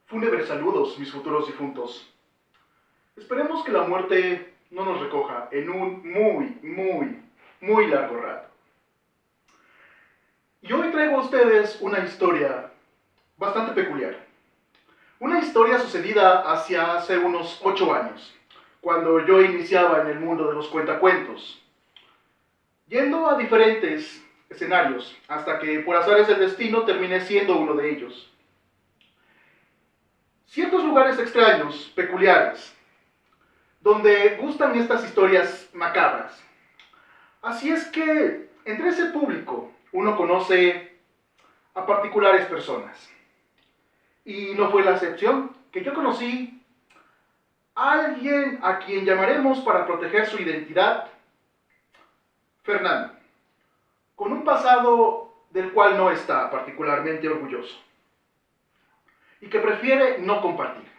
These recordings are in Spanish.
Fúnebres saludos, mis futuros difuntos. Esperemos que la muerte no nos recoja en un muy largo rato. Y hoy traigo a ustedes una historia bastante peculiar. Una historia sucedida hace unos 8 años, cuando yo iniciaba en el mundo de los cuentacuentos, yendo a diferentes escenarios, hasta que por azares del destino terminé siendo uno de ellos. Ciertos lugares extraños, peculiares, donde gustan estas historias macabras. Así es que entre ese público uno conoce a particulares personas. Y no fue la excepción, que yo conocí a alguien a quien llamaremos para proteger su identidad Fernando, con un pasado del cual no está particularmente orgulloso y que prefiere no compartir.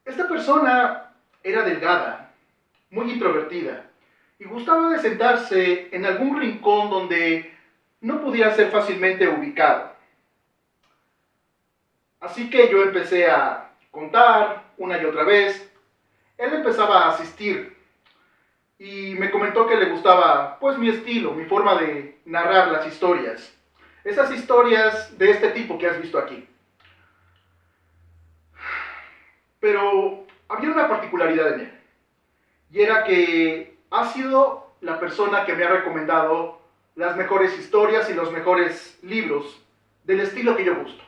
Esta persona era delgada, muy introvertida, y gustaba de sentarse en algún rincón donde no pudiera ser fácilmente ubicado. Así que yo empecé a contar una y otra vez. Él empezaba a asistir y me comentó que le gustaba pues mi estilo, mi forma de narrar las historias. Esas historias de este tipo que has visto aquí. Pero había una particularidad en él, y era que ha sido la persona que me ha recomendado las mejores historias y los mejores libros del estilo que yo gusto.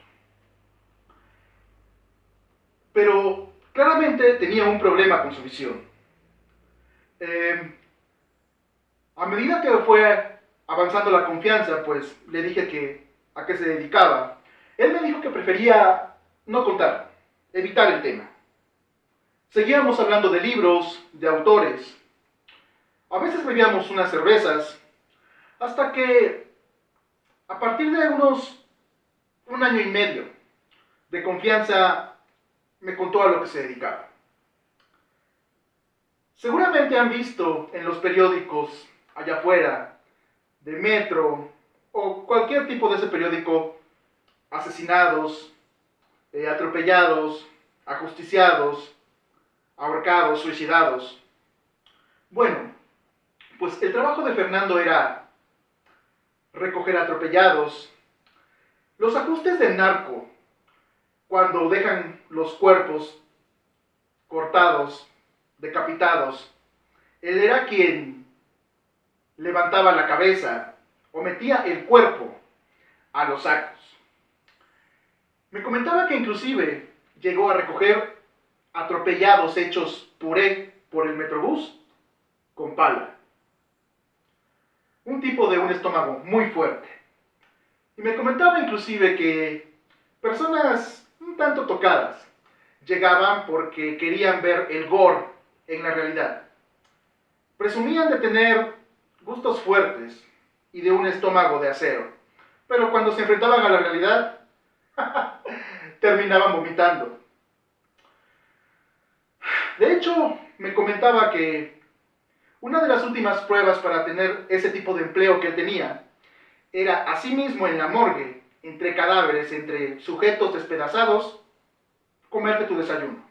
Pero claramente tenía un problema con su visión. A medida que fue avanzando la confianza, pues le dije que a qué se dedicaba. Él me dijo que prefería no contar, evitar el tema. Seguíamos hablando de libros, de autores. A veces bebíamos unas cervezas, hasta que a partir de un año y medio de confianza me contó a lo que se dedicaba. Seguramente han visto en los periódicos allá afuera, de Metro o cualquier tipo de ese periódico, asesinados, atropellados, ajusticiados, ahorcados, suicidados. Bueno, pues el trabajo de Fernando era recoger atropellados, los ajustes del narco, cuando dejan los cuerpos cortados, decapitados. Él era quien levantaba la cabeza o metía el cuerpo a los sacos. Me comentaba que inclusive llegó a recoger atropellados hechos puré por el Metrobús con pala. Un tipo de un estómago muy fuerte. Y me comentaba inclusive que personas un tanto tocadas llegaban porque querían ver el gore en la realidad. Presumían de tener gustos fuertes y de un estómago de acero, pero cuando se enfrentaban a la realidad, terminaban vomitando. De hecho, me comentaba que una de las últimas pruebas para tener ese tipo de empleo que él tenía era asimismo en la morgue, entre cadáveres, entre sujetos despedazados, comerte tu desayuno.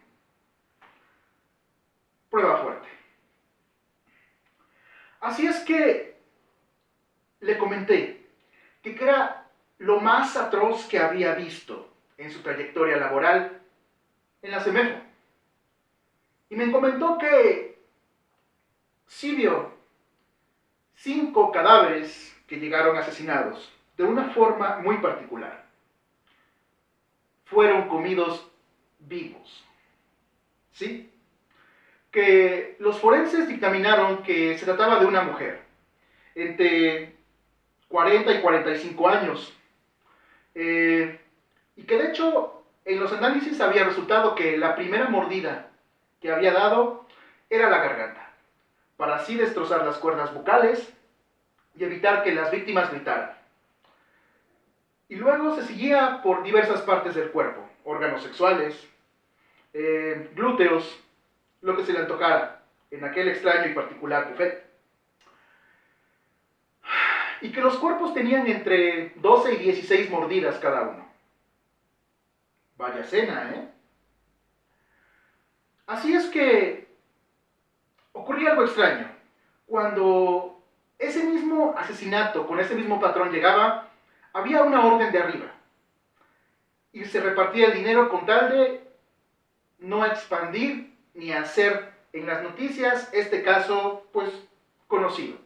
Prueba fuerte. Así es que le comenté que era lo más atroz que había visto en su trayectoria laboral en la CEMEFO. Y me comentó que sí vio 5 cadáveres que llegaron asesinados de una forma muy particular. Fueron comidos vivos. ¿Sí? Que los forenses dictaminaron que se trataba de una mujer entre 40 y 45 años, y que de hecho en los análisis había resultado que la primera mordida que había dado era la garganta, para así destrozar las cuerdas vocales y evitar que las víctimas gritaran. Y luego se seguía por diversas partes del cuerpo, órganos sexuales, glúteos, lo que se le antojara en aquel extraño y particular buffet. Y que los cuerpos tenían entre 12 y 16 mordidas cada uno. Vaya cena, ¿eh? Así es que ocurría algo extraño. Cuando ese mismo asesinato con ese mismo patrón llegaba, había una orden de arriba. Y se repartía el dinero con tal de no expandir ni hacer en las noticias este caso, pues, conocido.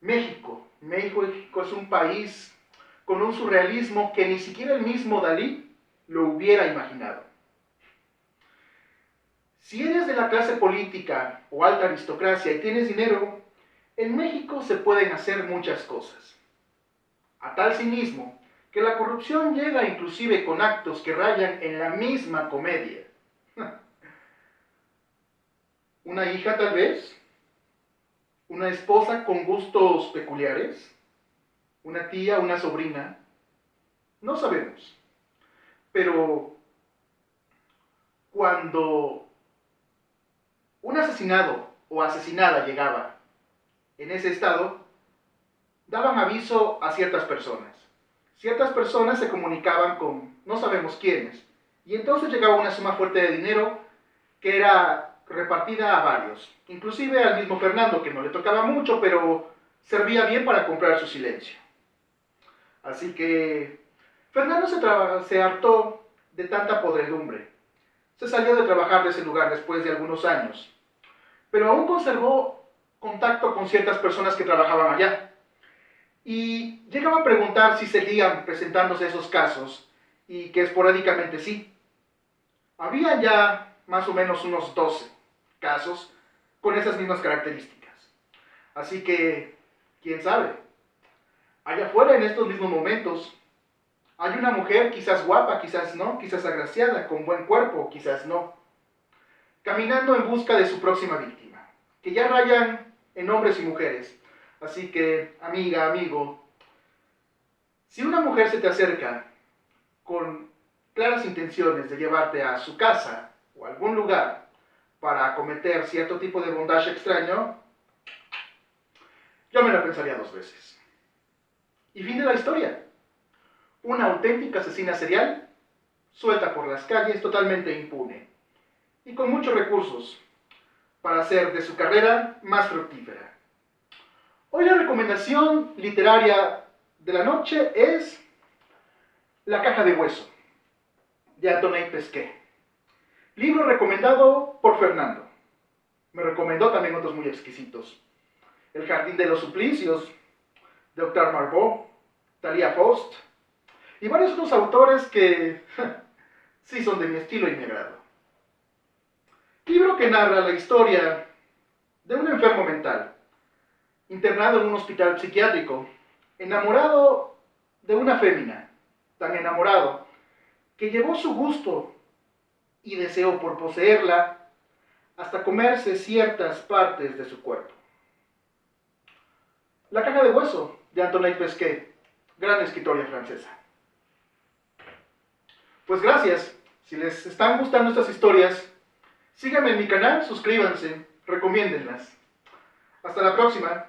México es un país con un surrealismo que ni siquiera el mismo Dalí lo hubiera imaginado. Si eres de la clase política o alta aristocracia y tienes dinero, en México se pueden hacer muchas cosas. A tal cinismo que la corrupción llega inclusive con actos que rayan en la misma comedia. Una hija tal vez, una esposa con gustos peculiares, una tía, una sobrina, no sabemos. Pero cuando un asesinado o asesinada llegaba en ese estado, daban aviso a ciertas personas. Ciertas personas se comunicaban con no sabemos quiénes, y entonces llegaba una suma fuerte de dinero que era repartida a varios, inclusive al mismo Fernando, que no le tocaba mucho, pero servía bien para comprar su silencio. Así que Fernando se hartó de tanta podredumbre. Se salió de trabajar de ese lugar después de algunos años, pero aún conservó contacto con ciertas personas que trabajaban allá. Y llegaba a preguntar si seguían presentándose esos casos, y que esporádicamente sí. Había ya más o menos unos 12 casos con esas mismas características. Así que, quién sabe, allá afuera en estos mismos momentos, hay una mujer quizás guapa, quizás no, quizás agraciada, con buen cuerpo, quizás no, caminando en busca de su próxima víctima, que ya rayan en hombres y mujeres. Así que, amiga, amigo, si una mujer se te acerca con claras intenciones de llevarte a su casa o a algún lugar para cometer cierto tipo de bondage extraño, yo me la pensaría 2 veces. Y fin de la historia. Una auténtica asesina serial, suelta por las calles, totalmente impune, y con muchos recursos para hacer de su carrera más fructífera. Hoy la recomendación literaria de la noche es La caja de hueso, de Antoine Pesquet. Libro recomendado por Fernando. Me recomendó también otros muy exquisitos. El jardín de los suplicios, de Octave Marbeau, Thalia Faust, y varios otros autores que sí son de mi estilo y mi agrado. Libro que narra la historia de un enfermo mental, internado en un hospital psiquiátrico, enamorado de una fémina, tan enamorado que llevó su gusto y deseo por poseerla hasta comerse ciertas partes de su cuerpo. La caja de hueso, de Antoine Pesquet, gran escritora francesa. Pues gracias. Si les están gustando estas historias, síganme en mi canal, suscríbanse, recomiéndenlas. Hasta la próxima.